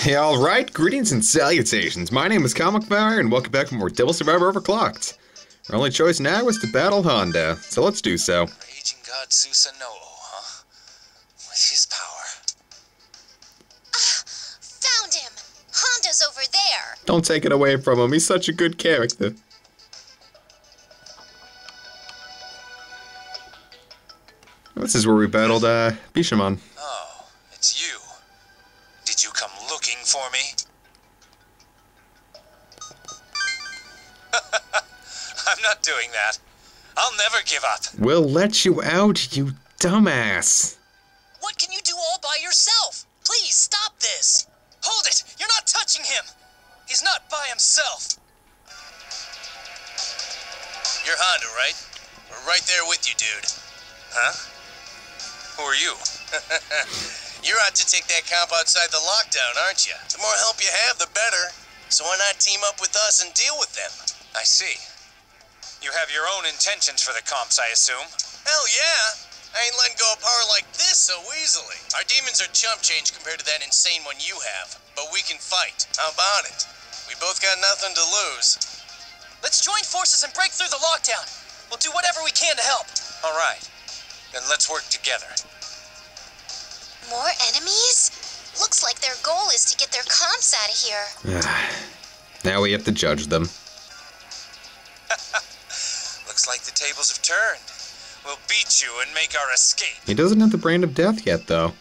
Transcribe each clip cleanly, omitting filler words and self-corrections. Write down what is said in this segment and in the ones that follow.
Hey, alright, greetings and salutations. My name is Comic Fire, and welcome back for more Devil Survivor Overclocked. Our only choice now is to battle Honda, so let's do so. Raging God Susanoo, huh? What's his power? Found him! Honda's over there! Don't take it away from him, he's such a good character. This is where we battled, Bishamon. Oh, it's you. Did you come looking for me? I'm not doing that. I'll never give up. We'll let you out, you dumbass. What can you do all by yourself? Please stop this. Hold it! You're not touching him. He's not by himself. You're Honda, right? We're right there with you, dude. Huh? Who are you? You're out to take that comp outside the lockdown, aren't you? The more help you have, the better. So why not team up with us and deal with them? I see. You have your own intentions for the comps, I assume? Hell yeah! I ain't letting go of power like this so easily. Our demons are chump change compared to that insane one you have. But we can fight. How about it? We both got nothing to lose. Let's join forces and break through the lockdown. We'll do whatever we can to help. All right. Then let's work together. More enemies? Looks like their goal is to get their comps out of here. Now we have to judge them. Looks like the tables have turned. We'll beat you and make our escape. He doesn't have the brand of death yet, though.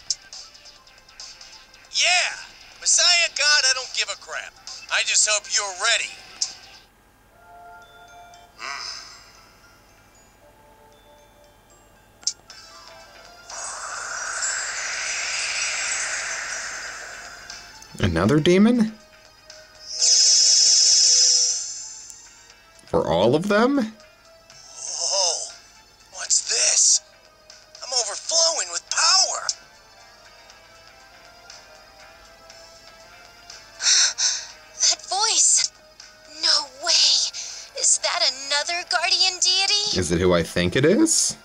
Yeah! Messiah God, I don't give a crap. I just hope you're ready. Another demon? For all of them? Whoa! What's this? I'm overflowing with power! That voice! No way! Is that another guardian deity? Is it who I think it is?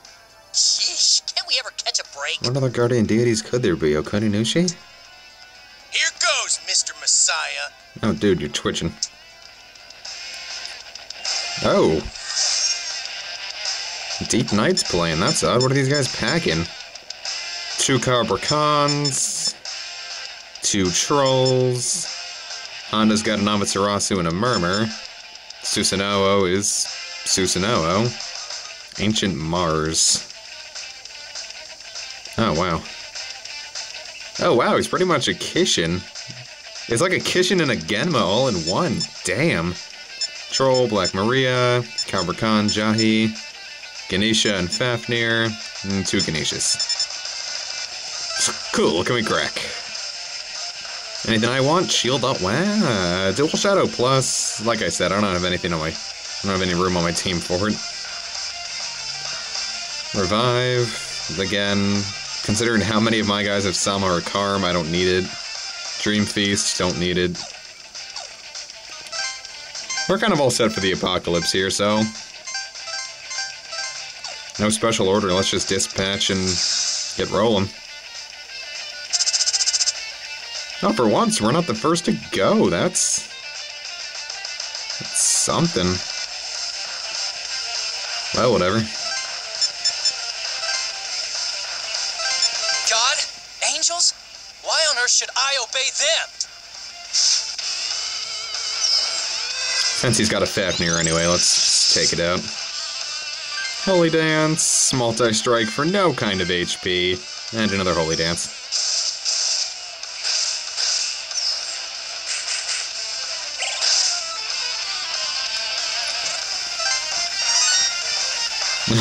Sheesh, can't we ever catch a break? What other guardian deities could there be? Okuninushi? Here goes, Mr. Messiah. Oh, dude, you're twitching. Oh. Deep Knight's playing, that's odd. What are these guys packing? 2 Cabricons, 2 Trolls. Honda's got an Amaterasu and a Murmur. Susanoo is Susanoo. Ancient Mars. Oh, wow. Oh wow, he's pretty much a Kishin. It's like a Kishin and a Genma all in one. Damn. Troll, Black Maria, Cabricon, Jahi, Ganesha and Fafnir, and 2 Ganeshas. Cool, what can we crack? Anything I want? Shield up. Wow. Dual Shadow Plus. Like I said, I don't have anything on my... I don't have any room on my team for it. Revive. Again. Considering how many of my guys have Sama or Karm, I don't need it. Dream Feast, don't need it. We're kind of all set for the apocalypse here, so... No special order, let's just dispatch and get rolling. Oh, for once, we're not the first to go, that's something. Well, whatever. Angels? Why on earth should I obey them? Since he's got a Fafnir anyway, let's just take it out. Holy Dance, multi-strike for no kind of HP, and another Holy Dance.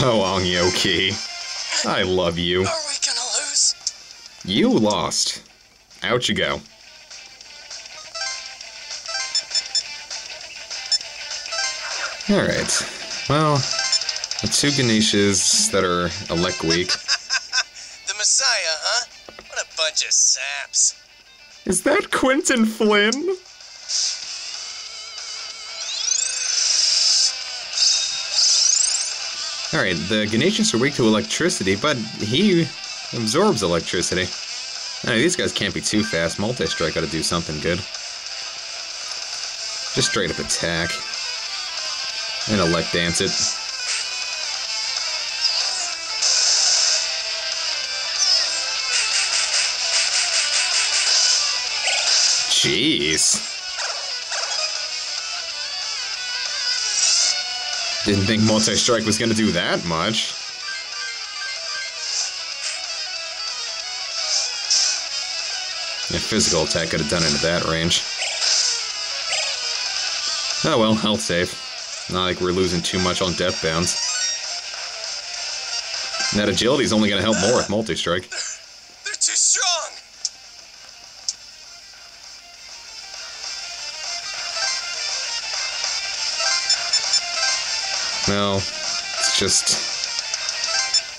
Oh, Ongyoki. I love you. Are we gonna lose? You lost. Out you go. Alright. Well, the 2 Ganeshas that are elect weak. The Messiah, huh? What a bunch of saps. Is that Quentin Flynn? Alright, the Ganeshans are weak to electricity, but he absorbs electricity. Hey, these guys can't be too fast. Multi-strike ought to do something good. Just straight up attack. And elect dance it. Jeez. Didn't think multi-strike was gonna do that much. Yeah, physical attack could have done it at that range. Oh well, health save. Not like we're losing too much on death bounds. And that agility's only gonna help more with multi-strike. They're too strong! No, it's just...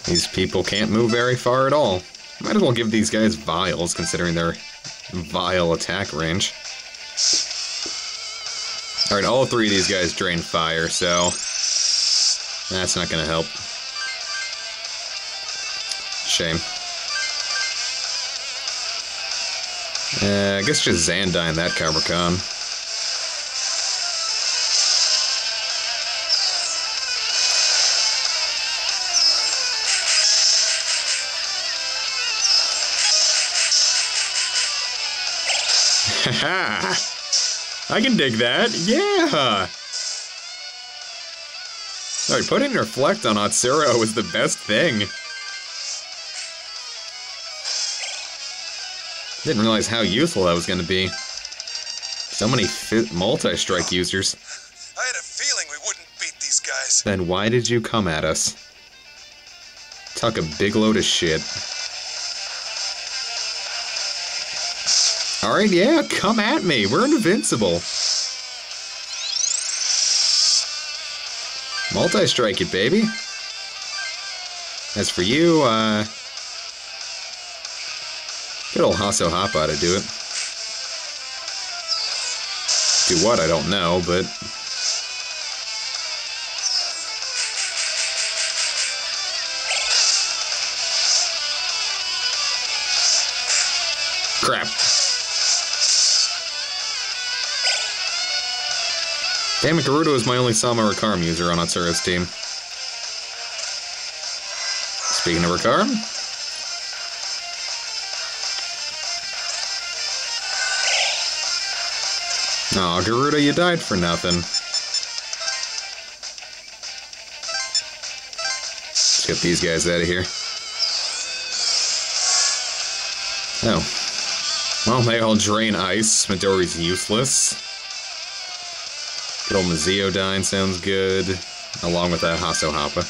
these people can't move very far at all. Might as well give these guys vials, considering their vial attack range. Alright, all three of these guys drain fire, so... that's not gonna help. Shame. I guess just Xandine that Capricorn. Haha! I can dig that, yeah! Alright, putting Reflect on Atsuro was the best thing. Didn't realize how useful that was going to be. So many multi-strike users. I had a feeling we wouldn't beat these guys. Then why did you come at us? Talk a big load of shit. Alright, yeah, come at me. We're invincible. Multi-strike it, baby. As for you, good old Hasso Hoppa to do it. Do what, I don't know, but... crap. Damn it, Gerudo is my only Sama Rakarum user on Atsuro's team. Speaking of Rakarum... aw, Gerudo, you died for nothing. Let's get these guys out of here. Oh. Well, they all drain ice. Midori's useless. Good old Maziodyne sounds good, along with that Hasso Hoppa.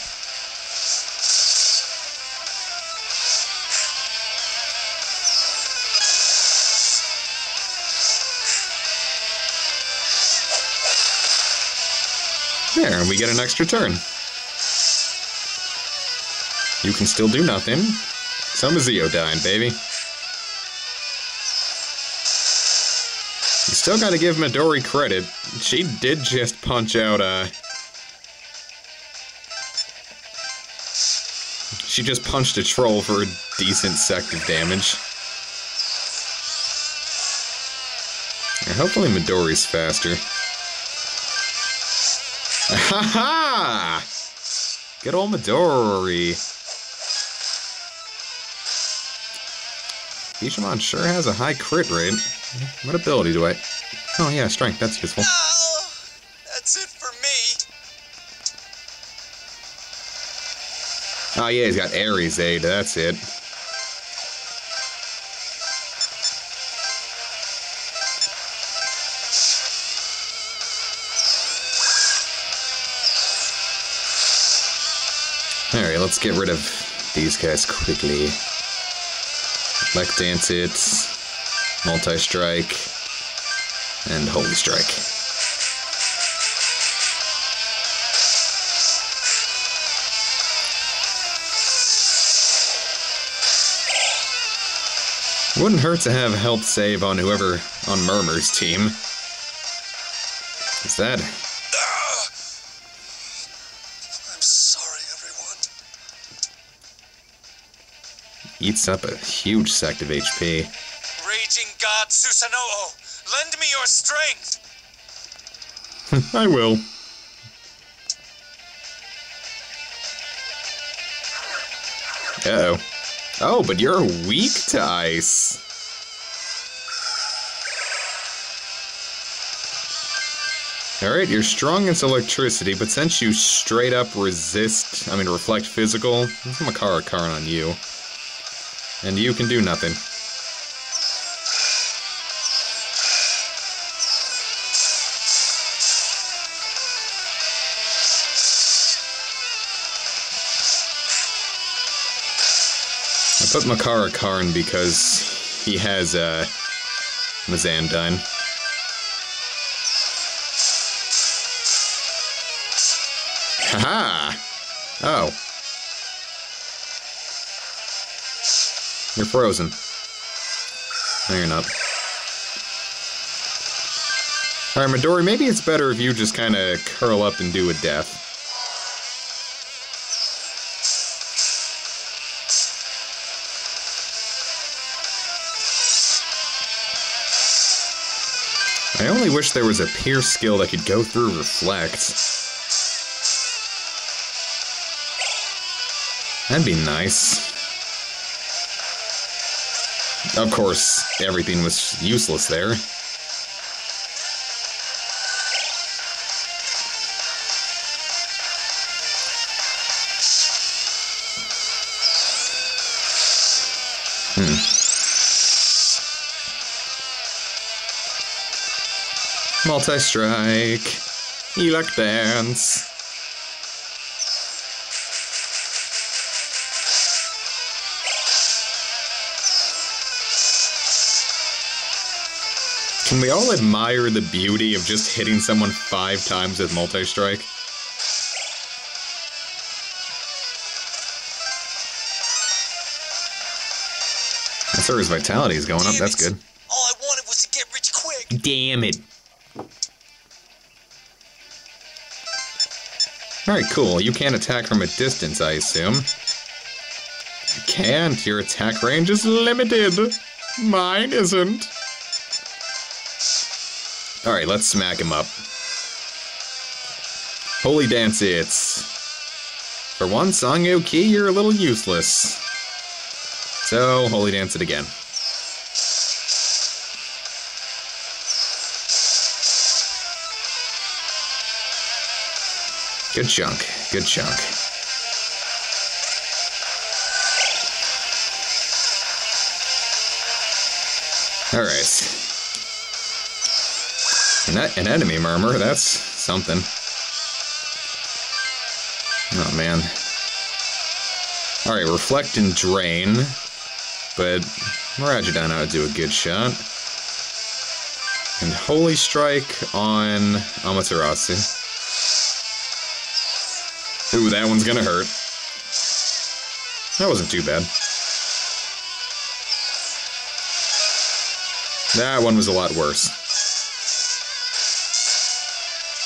There, and we get an extra turn. You can still do nothing. So Maziodyne, baby. You still gotta give Midori credit. She did just punch out, she just punched a troll for a decent sect of damage. And hopefully Midori's faster. Ha-ha! Good old Midori. Bishamon sure has a high crit rate. What ability do I... oh yeah, strength, that's useful. No! That's it for me! Oh yeah, he's got Ares Aid, that's it. Alright, let's get rid of these guys quickly. Lect Dance it, Multi-Strike, and Holy Strike. Wouldn't hurt to have health save on whoever on Murmur's team. Is that... eats up a huge sect of HP. Raging God Susanoo, lend me your strength! I will. Uh-oh. Oh, but you're weak to ice. Alright, you're strong against electricity, but since you straight up reflect physical, I'm Makara Karn on you. And you can do nothing. I put Makara Karn because he has, Mazandine. Haha! Oh. You're frozen. No, you're not. Alright, Midori, maybe it's better if you just kinda curl up and do a death. I only wish there was a pierce skill that could go through Reflect. That'd be nice. Of course, everything was useless there. Multi-strike. Elect dance. Can we all admire the beauty of just hitting someone 5 times with multi-strike? Asura's vitality is going up, that's good. All I wanted was to get rich quick. Damn it. Alright, cool. You can't attack from a distance, I assume. You can't. Your attack range is limited. Mine isn't. Alright, let's smack him up. Holy dance it's. For one, Sangyo-ki, you're a little useless. So, holy dance it again. Good chunk. Good chunk. Alright. An enemy murmur, that's something. Oh man. Alright, reflect and drain. But Miragedon ought to do a good shot. And Holy Strike on Amaterasu. Ooh, that one's gonna hurt. That wasn't too bad. That one was a lot worse.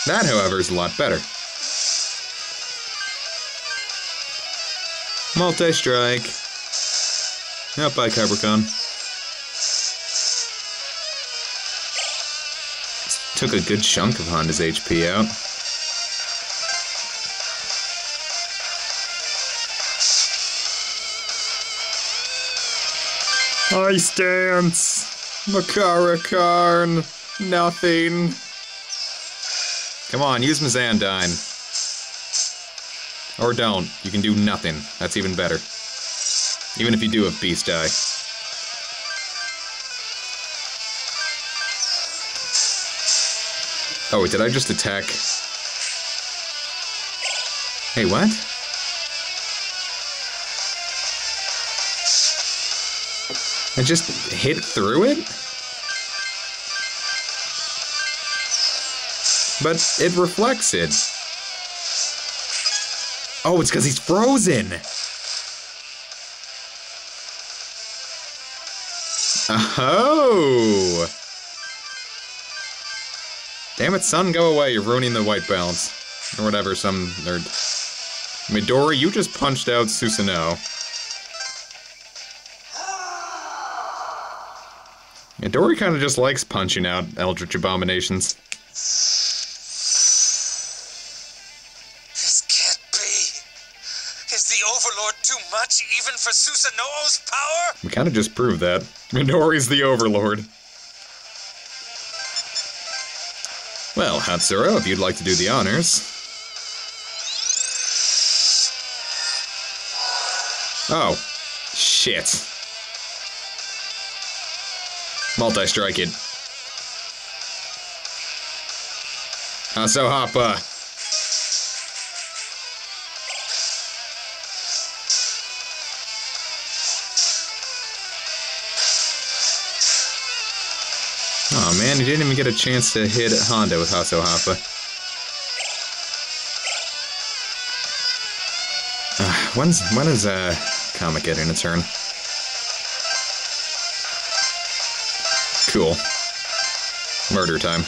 That, however, is a lot better. Multi-strike. Out by Capricorn. Took a good chunk of Honda's HP out. Ice dance! Makara Karn! Nothing! Come on, use Mazandine. Or don't. You can do nothing. That's even better. Even if you do have Beast Eye. Oh, wait, did I just attack? Hey, what? I just hit through it? But it reflects it. Oh, it's because he's frozen! Oh! Damn it, son, go away. You're ruining the white balance. Or whatever, some nerd. Midori, you just punched out Susanoo. And Dory kind of just likes punching out Eldritch Abominations. This can't be. Is the Overlord too much even for Susanoo's power? We kind of just proved that. Midori's the Overlord. Well, Hatsuro, if you'd like to do the honors. Oh. Shit. Multi-strike it. So Hoppa. Oh man, he didn't even get a chance to hit Honda with Haso Hoppa. When is Comet getting a turn? Cool. Murder time.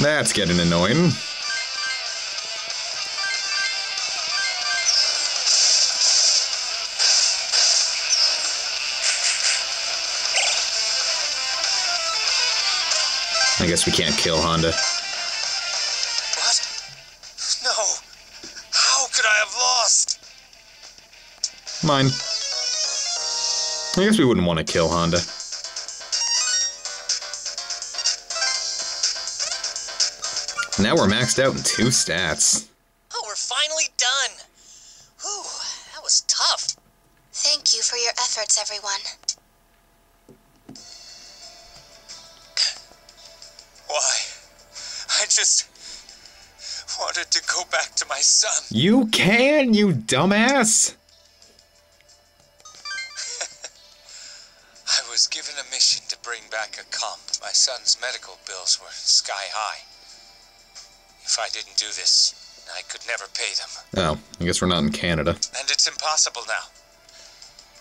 That's getting annoying. I guess we can't kill Honda. What? No. How could I have lost? Mine. I guess we wouldn't want to kill Honda. Now we're maxed out in 2 stats. Oh, we're finally done. Whew, that was tough. Thank you for your efforts, everyone. Why? I just wanted to go back to my son. You can, you dumbass! I was given a mission to bring back a comp. My son's medical bills were sky high. If I didn't do this, I could never pay them. Oh, I guess we're not in Canada. And it's impossible now.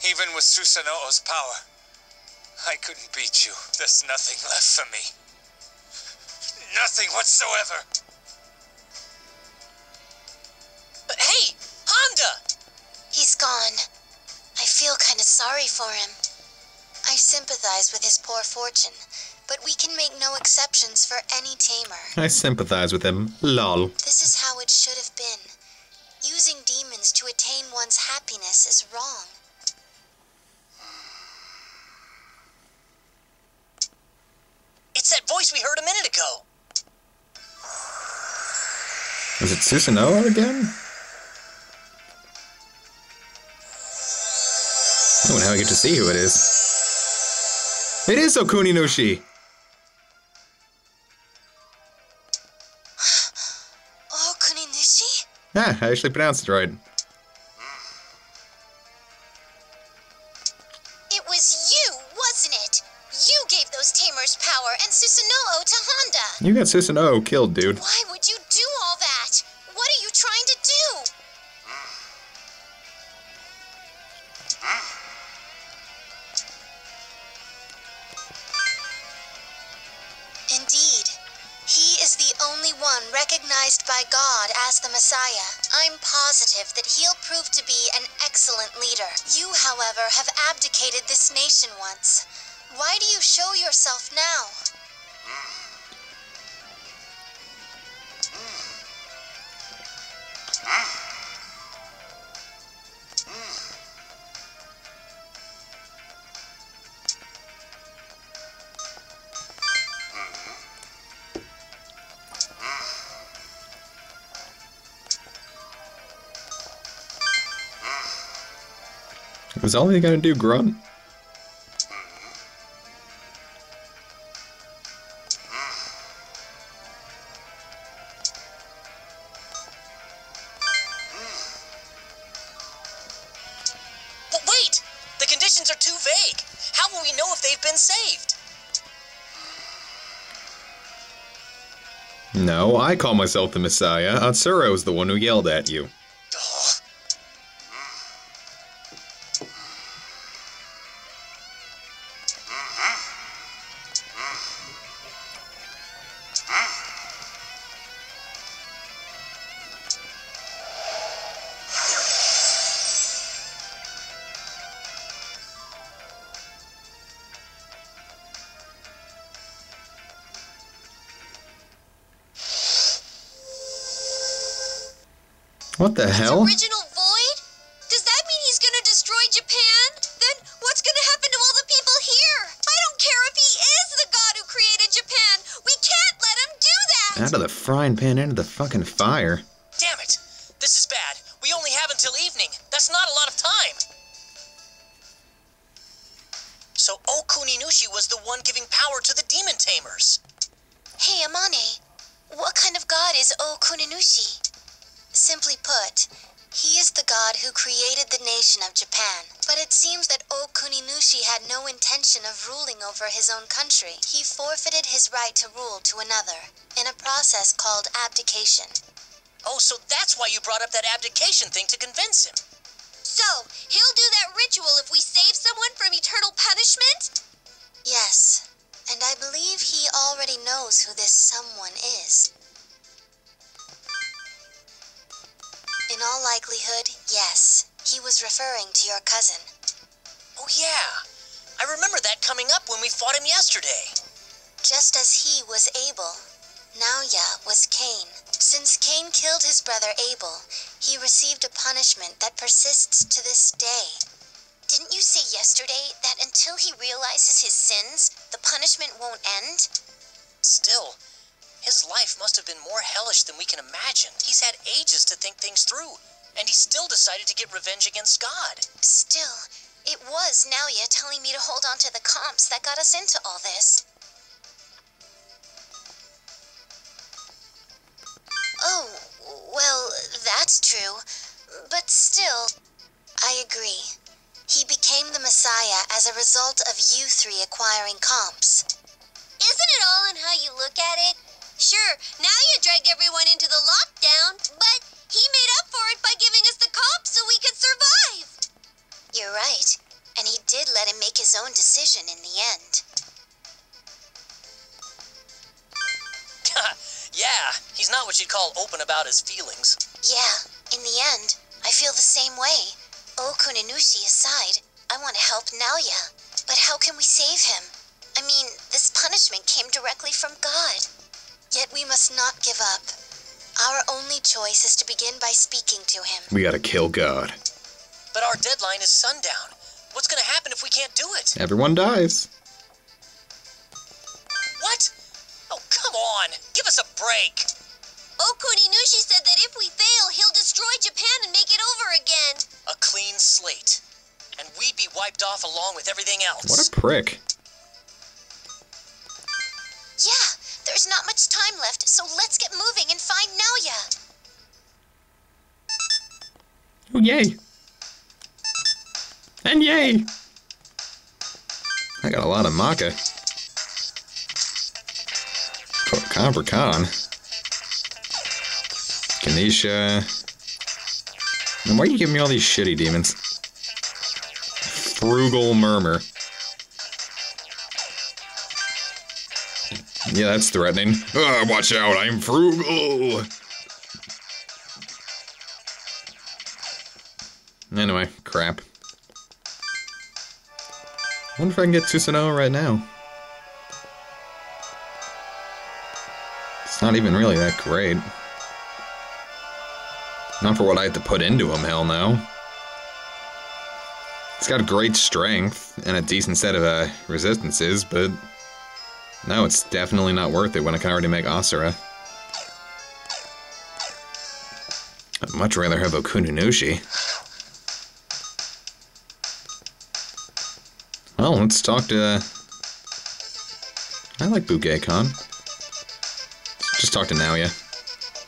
Even with Susanoo's power, I couldn't beat you. There's nothing left for me. Nothing whatsoever. But hey, Honda! He's gone. I feel kind of sorry for him. I sympathize with his poor fortune, but we can make no exceptions for any tamer. I sympathize with him. Lol. This is how it should have been. Using demons to attain one's happiness is wrong. It's that voice we heard a minute ago. Is it Susanoo again? Oh, now I get to see who it is. It is Okuni no Shi! Oh, Kuninishi? Ah, I actually pronounced it right. It was you, wasn't it? You gave those tamers power and Susanoo to Honda. You got Susanoo killed, dude. Why would you do all that? What are you trying to do? Indeed. He is the only one recognized by God as the Messiah. I'm positive that he'll prove to be an excellent leader. You, however, have abdicated this nation once. Why do you show yourself now? Was all he gonna do grunt? But wait! The conditions are too vague. How will we know if they've been saved? No, I call myself the Messiah. Atsuro's the one who yelled at you. What the hell? Original void? Does that mean he's gonna destroy Japan? Then what's gonna happen to all the people here? I don't care if he is the god who created Japan. We can't let him do that. Out of the frying pan into the fucking fire. Damn it! This is bad. We only have until evening. That's not a lot of time. So Okuninushi was the one giving power to the demon tamers. Hey, Amane. What kind of god is Okuninushi? Simply put, he is the god who created the nation of Japan. But it seems that Okuninushi had no intention of ruling over his own country. He forfeited his right to rule to another, in a process called abdication. Oh, so that's why you brought up that abdication thing to convince him. So, he'll do that ritual if we save someone from eternal punishment? Yes, and I believe he already knows who this someone is. In all likelihood, yes. He was referring to your cousin. Oh yeah, I remember that coming up when we fought him yesterday. Just as he was Abel, Naoya was Cain. Since Cain killed his brother Abel, he received a punishment that persists to this day. Didn't you say yesterday that until he realizes his sins, the punishment won't end? Still, his life must have been more hellish than we can imagine. He's had ages to think things through, and he still decided to get revenge against God. Still, it was Naoya telling me to hold on to the comps that got us into all this. Oh, well, that's true. But still, I agree. He became the Messiah as a result of you three acquiring comps. Isn't it all in how you look at it? Sure, now you dragged everyone into the lockdown, but he made up for it by giving us the comps so we could survive. You're right, and he did let him make his own decision in the end. Yeah, he's not what you'd call open about his feelings. Yeah, in the end, I feel the same way. Okuninushi aside, I want to help Naoya. But how can we save him? I mean, this punishment came directly from God. Yet we must not give up. Our only choice is to begin by speaking to him. We gotta kill God. But our deadline is sundown. What's gonna happen if we can't do it? Everyone dies. What? Oh, come on! Give us a break! Okuninushi said that if we fail, he'll destroy Japan and make it over again. A clean slate. And we'd be wiped off along with everything else. What a prick. Yeah, there's not much time left, so let's get moving and find Naoya. Oh, yay. And yay. I got a lot of maca. Overclocked. Ganesha. And why are you giving me all these shitty demons? Frugal Murmur. Yeah, that's threatening. Watch out, I'm frugal! Anyway, crap. I wonder if I can get Susanoo right now. It's not even really that great. Not for what I have to put into him, hell no. It's got great strength and a decent set of resistances, but no, it's definitely not worth it when I can already make Asura. I'd much rather have Okuninushi. Well, let's talk to... I like Bouquet-Con. Just talk to Naoya.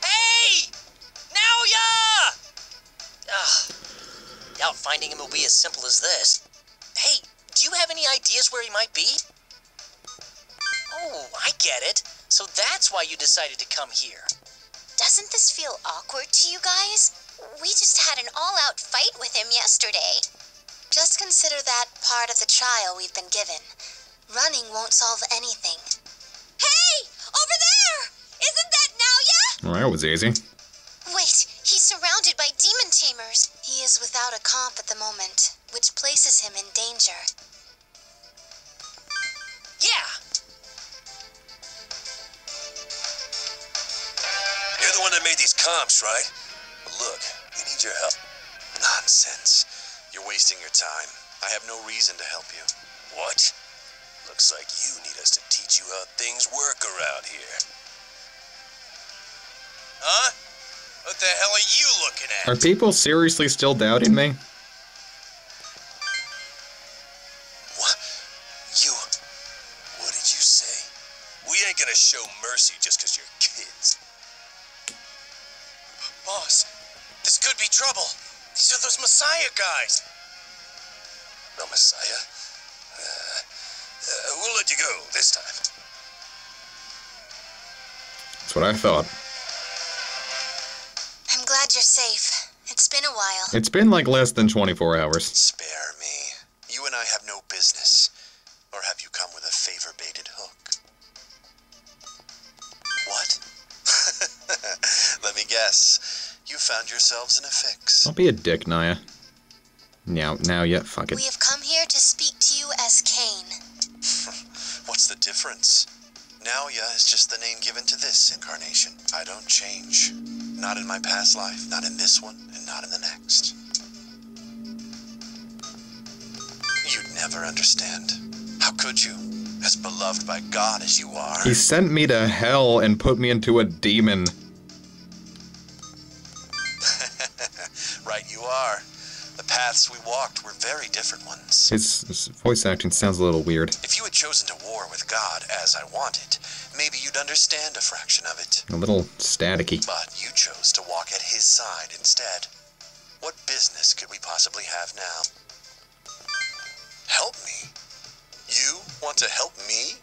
Hey! Naoya! Doubt finding him will be as simple as this. Hey, do you have any ideas where he might be? Oh, I get it. So that's why you decided to come here. Doesn't this feel awkward to you guys? We just had an all-out fight with him yesterday. Just consider that part of the trial we've been given. Running won't solve anything. Hey! Over there! Isn't that Naoya? Well, that was easy. Wait, he's surrounded by demon tamers. He is without a comp at the moment, which places him in danger. Yeah! You're the one that made these comps, right? Well, look, your help. Nonsense. You're wasting your time. I have no reason to help you. What? Looks like you need us to teach you how things work around here. Huh? What the hell are you looking at? Are people seriously still doubting me? What? What did you say? We ain't gonna show mercy just because you're kids. Boss, this could be trouble. These are those Messiah guys. The Messiah? We'll let you go this time. That's what I thought. I'm glad you're safe. It's been a while. It's been like less than 24 hours. Spare me. You and I have no business. Or have you come with a favor-baited hook? What? Let me guess. You found yourselves in a fix. Don't be a dick, Naya. Now yet, fuck it. We have come here to speak to you as Cain. What's the difference? Naoya is just the name given to this incarnation. I don't change. Not in my past life, not in this one, and not in the next. You'd never understand. How could you? As beloved by God as you are. He sent me to hell and put me into a demon. Right you are. The paths we walked were very different ones. His voice acting sounds a little weird. If you had chosen to war with God as I wanted, maybe you'd understand a fraction of it. A little staticky. But you chose to walk at his side instead. What business could we possibly have now? Help me? You want to help me?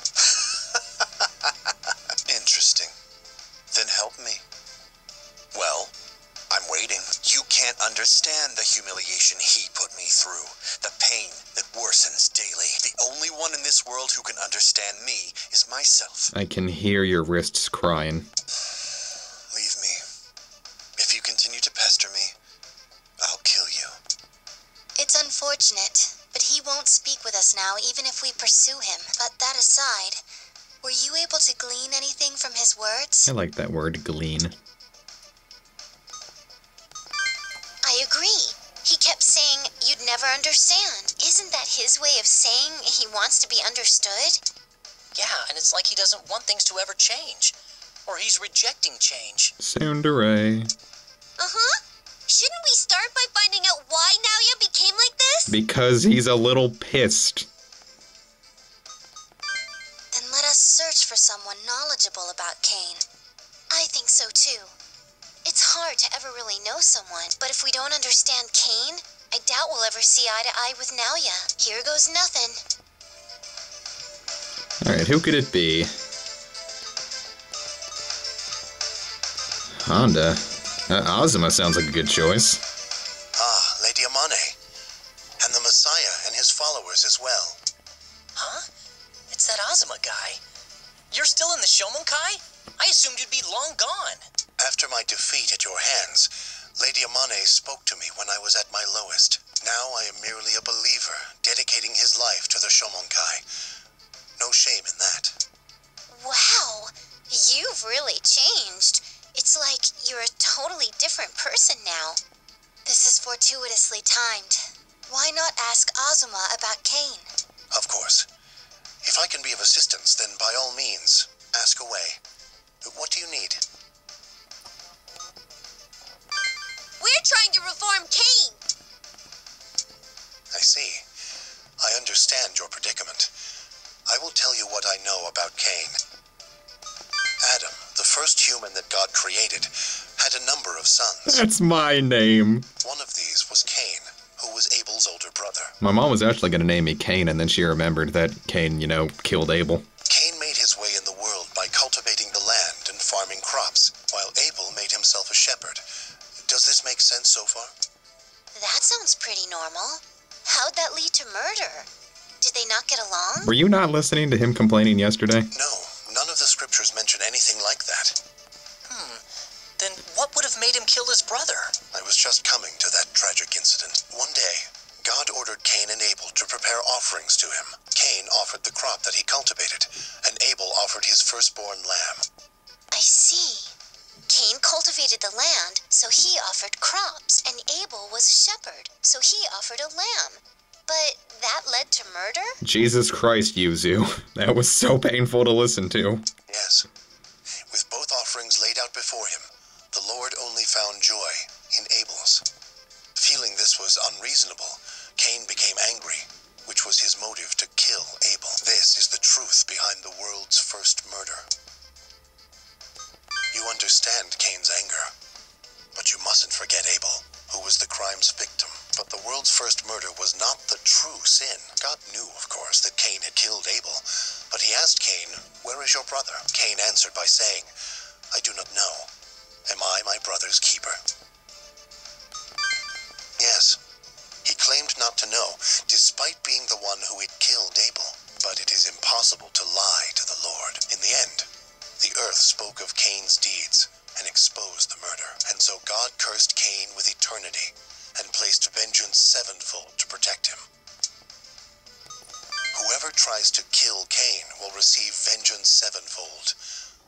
Interesting. Then help me. Well, I'm waiting. You can't understand the humiliation he put me through. The pain that worsens daily. The only one in this world who can understand me is myself. I can hear your wrists crying. Leave me. If you continue to pester me, I'll kill you. It's unfortunate, but he won't speak with us now even if we pursue him. But that aside, were you able to glean anything from his words? I like that word, glean. I agree. He kept saying you'd never understand. Isn't that his way of saying he wants to be understood? Yeah, and it's like he doesn't want things to ever change. Or he's rejecting change. Tsundere. Uh-huh. Shouldn't we start by finding out why Naoya became like this? Because he's a little pissed. Then let us search for someone knowledgeable about Cain. I think so too. It's hard to ever really know someone, but if we don't understand Cain, I doubt we'll ever see eye to eye with Naoya. Here goes nothing. Alright, who could it be? Honda. Azuma sounds like a good choice. Ah, Lady Amane. And the Messiah and his followers as well. Huh? It's that Azuma guy. You're still in the Shomonkai? I assumed you'd be long gone. After my defeat at your hands, Lady Amane spoke to me when I was at my lowest. Now I am merely a believer, dedicating his life to the Shomonkai. No shame in that. Wow, you've really changed. It's like you're a totally different person now. This is fortuitously timed. Why not ask Azuma about Cain? Of course. If I can be of assistance, then by all means, ask away. What do you need? We're trying to reform Cain! I see. I understand your predicament. I will tell you what I know about Cain. Adam, the first human that God created, had a number of sons. That's my name. One of these was Cain, who was Abel's older brother. My mom was actually going to name me Cain, and then she remembered that Cain, killed Abel. Cain made his way in the world by cultivating the land and farming crops, while Abel made himself a shepherd. Does this make sense so far? That sounds pretty normal. How'd that lead to murder? Did they not get along? Were you not listening to him complaining yesterday? No, none of the scriptures mention anything like that. Then what would have made him kill his brother? I was just coming to that tragic incident. One day, God ordered Cain and Abel to prepare offerings to him. Cain offered the crop that he cultivated, and Abel offered his firstborn lamb. I see. Cain cultivated the land, so he offered crops, and Abel was a shepherd, so he offered a lamb. But that led to murder? Jesus Christ, Yuzu. That was so painful to listen to. Yes. With both offerings laid out before him, the Lord only found joy in Abel's. Feeling this was unreasonable, Cain became angry, which was his motive to kill Abel. This is the truth behind the world's first murder. You understand Cain's anger, but you mustn't forget Abel, who was the crime's victim. But the world's first murder was not the true sin. God knew, of course, that Cain had killed Abel, but he asked Cain, "Where is your brother?" Cain answered by saying, "I do not know. Am I my brother's keeper?" Yes, he claimed not to know, despite being the one who had killed Abel. But it is impossible to lie to the Lord. In the end, the earth spoke of Cain's deeds and exposed the murder. And so God cursed Cain with eternity and placed vengeance sevenfold to protect him. Whoever tries to kill Cain will receive vengeance sevenfold.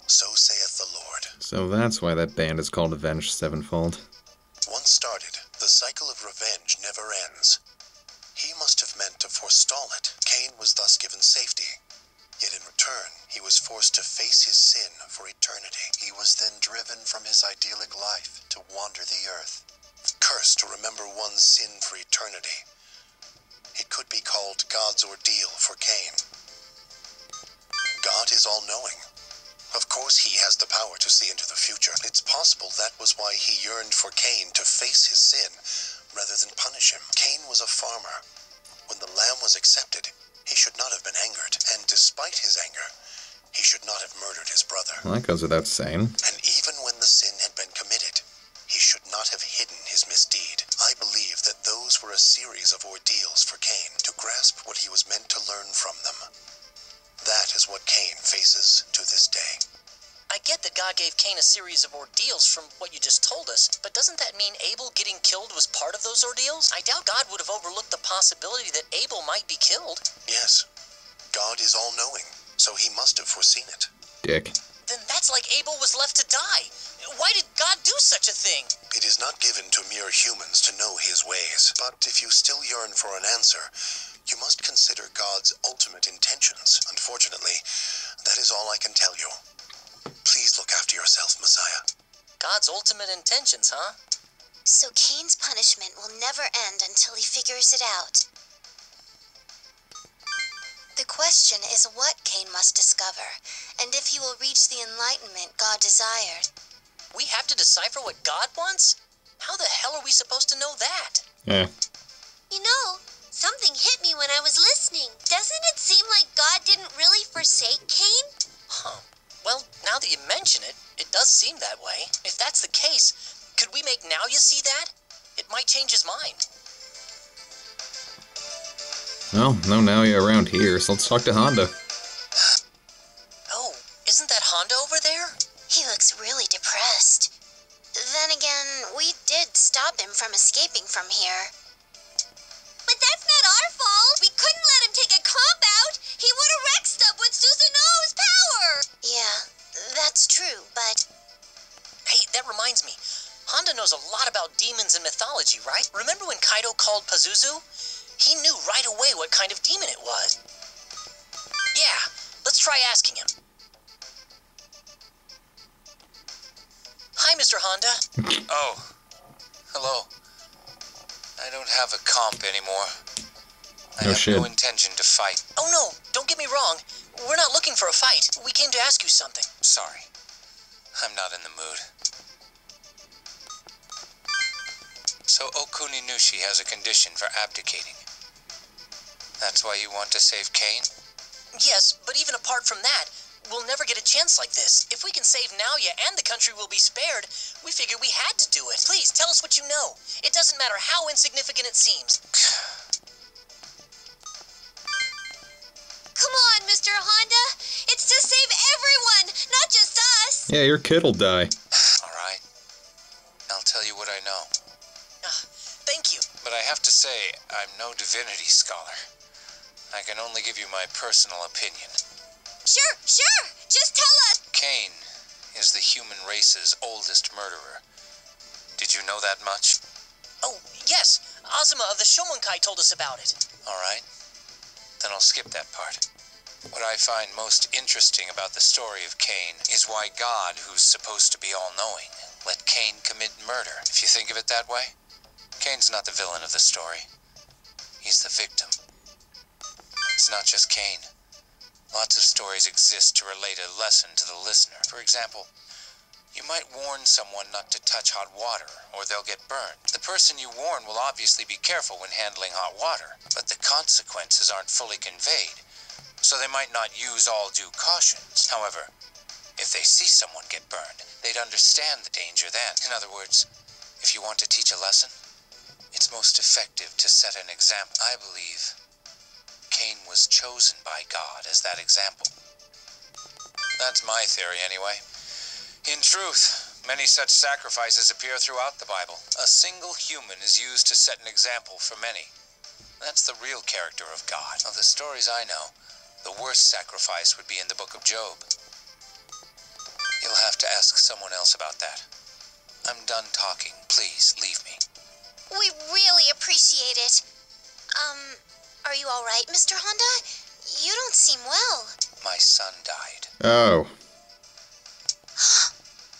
So saith the Lord. So that's why that band is called Avenged Sevenfold. Once started, the cycle of revenge never ends. He must have meant to forestall it. Cain was thus given safety. Yet in return, he was forced to face his sin for eternity. He was then driven from his idyllic life to wander the earth, cursed to remember one's sin for eternity. It could be called God's ordeal for Cain. God is all-knowing. Of course he has the power to see into the future. It's possible that was why he yearned for Cain to face his sin rather than punish him. Cain was a farmer. When the lamb was accepted, he should not have been angered. And despite his anger, he should not have murdered his brother. Well, that goes without saying. And even when the sin had been committed, he should not have hidden his misdeed. I believe that those were a series of ordeals for Cain to grasp what he was meant to learn from them. That is what Cain faces to this day. I get that God gave Cain a series of ordeals from what you just told us, but doesn't that mean Abel getting killed was part of those ordeals? I doubt God would have overlooked the possibility that Abel might be killed. Yes. God is all-knowing, so he must have foreseen it. Dick. Then that's like Abel was left to die. Why did God do such a thing? It is not given to mere humans to know his ways, but if you still yearn for an answer, you must consider God's ultimate intentions. Unfortunately, that is all I can tell you. Please look after yourself, Messiah. God's ultimate intentions, huh? So Cain's punishment will never end until he figures it out. The question is what Cain must discover, and if he will reach the enlightenment God desired. We have to decipher what God wants? How the hell are we supposed to know that? Yeah. You know, something hit me when I was listening. Doesn't it seem like God didn't really forsake Cain? Huh. Well, now that you mention it, it does seem that way. If that's the case, could we make Now You See that? It might change his mind. Well, no now you're around here, so let's talk to Honda. Oh, isn't that Honda over there? He looks really depressed. Then again, we did stop him from escaping from here. But that's not our fault! We couldn't let him take a comp out! He would have wrecked stuff with Susanoo's power! Yeah, that's true, but... Hey, that reminds me. Honda knows a lot about demons and mythology, right? Remember when Kaido called Pazuzu? He knew right away what kind of demon it was. Yeah, let's try asking him. Hi, Mr. Honda. Oh, hello. I don't have a comp anymore. I have no intention to fight. Oh no, don't get me wrong. We're not looking for a fight. We came to ask you something. Sorry. I'm not in the mood. So Okuninushi has a condition for abdicating. That's why you want to save Cain? Yes, but even apart from that, we'll never get a chance like this. If we can save Naoya and the country will be spared, we figured we had to do it. Please, tell us what you know. It doesn't matter how insignificant it seems. Come on, Mr. Honda! It's to save everyone, not just us! Yeah, your kid'll die. Alright. I'll tell you what I know. Thank you. But I have to say, I'm no divinity scholar. I can only give you my personal opinion. Sure! Just tell us! Cain is the human race's oldest murderer. Did you know that much? Oh, yes. Azuma of the Shomonkai told us about it. All right. Then I'll skip that part. What I find most interesting about the story of Cain is why God, who's supposed to be all-knowing, let Cain commit murder. If you think of it that way, Cain's not the villain of the story. He's the victim. It's not just Cain. Lots of stories exist to relate a lesson to the listener. For example, you might warn someone not to touch hot water, or they'll get burned. The person you warn will obviously be careful when handling hot water, but the consequences aren't fully conveyed, so they might not use all due cautions. However, if they see someone get burned, they'd understand the danger then. In other words, if you want to teach a lesson, it's most effective to set an example. I believe Cain was chosen by God as that example. That's my theory, anyway. In truth, many such sacrifices appear throughout the Bible. A single human is used to set an example for many. That's the real character of God. Of the stories I know, the worst sacrifice would be in the book of Job. You'll have to ask someone else about that. I'm done talking. Please, leave me. We really appreciate it. Are you alright, Mr. Honda? You don't seem well. My son died. Oh.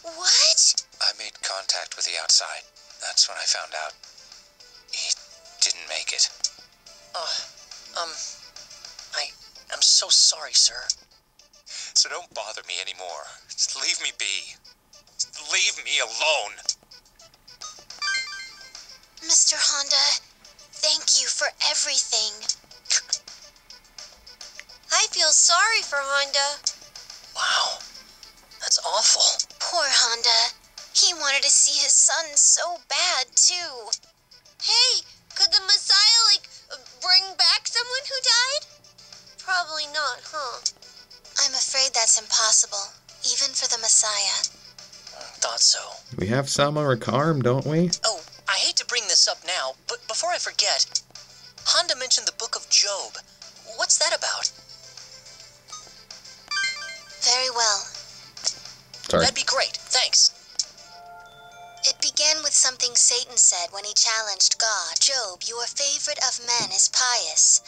What? I made contact with the outside. That's when I found out. He didn't make it. I'm so sorry, sir. So don't bother me anymore. Just leave me be. Just leave me alone. Mr. Honda, thank you for everything. I feel sorry for Honda. Wow. That's awful. Poor Honda. He wanted to see his son so bad, too. Hey, could the Messiah, bring back someone who died? Probably not, huh? I'm afraid that's impossible, even for the Messiah. Thought so. We have Sama Rakaram, don't we? Oh, I hate to bring this up now, but before I forget, Honda mentioned the book of Job. What's that about? Very well. Sorry. That'd be great. Thanks. It began with something Satan said when he challenged God. Job, your favorite of men, is pious.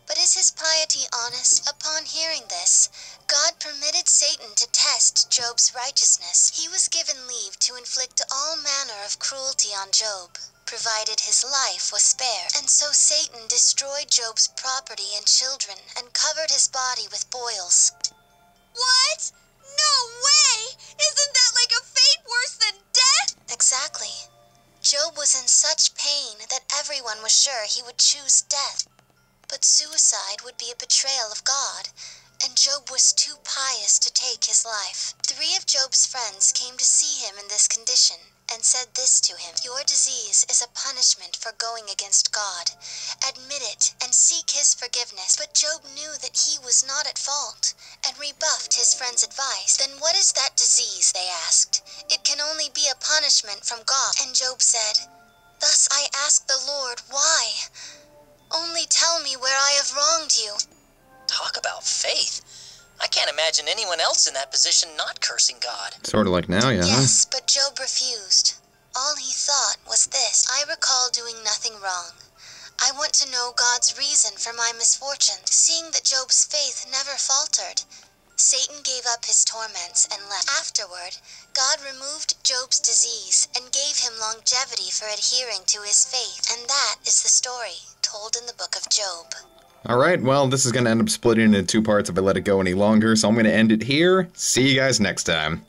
But is his piety honest? Upon hearing this, God permitted Satan to test Job's righteousness. He was given leave to inflict all manner of cruelty on Job, provided his life was spared. And so Satan destroyed Job's property and children and covered his body with boils. What? No way! Isn't that like a fate worse than death? Exactly. Job was in such pain that everyone was sure he would choose death. But suicide would be a betrayal of God, and Job was too pious to take his life. 3 of Job's friends came to see him in this condition and said this to him: "Your disease is a punishment for going against God. Admit it and seek his forgiveness." But Job knew that he was not at fault and rebuffed his friend's advice. "Then what is that disease?" they asked. "It can only be a punishment from God." And Job said, "Thus I ask the Lord, why? Only tell me where I have wronged you." Talk about faith. I can't imagine anyone else in that position not cursing God. Sort of like now, yeah. Yes, but Job refused. All he thought was this: "I recall doing nothing wrong. I want to know God's reason for my misfortune." Seeing that Job's faith never faltered, Satan gave up his torments and left. Afterward, God removed Job's disease and gave him longevity for adhering to his faith. And that is the story told in the book of Job. Alright, well, this is going to end up splitting into 2 parts if I let it go any longer, so I'm going to end it here. See you guys next time.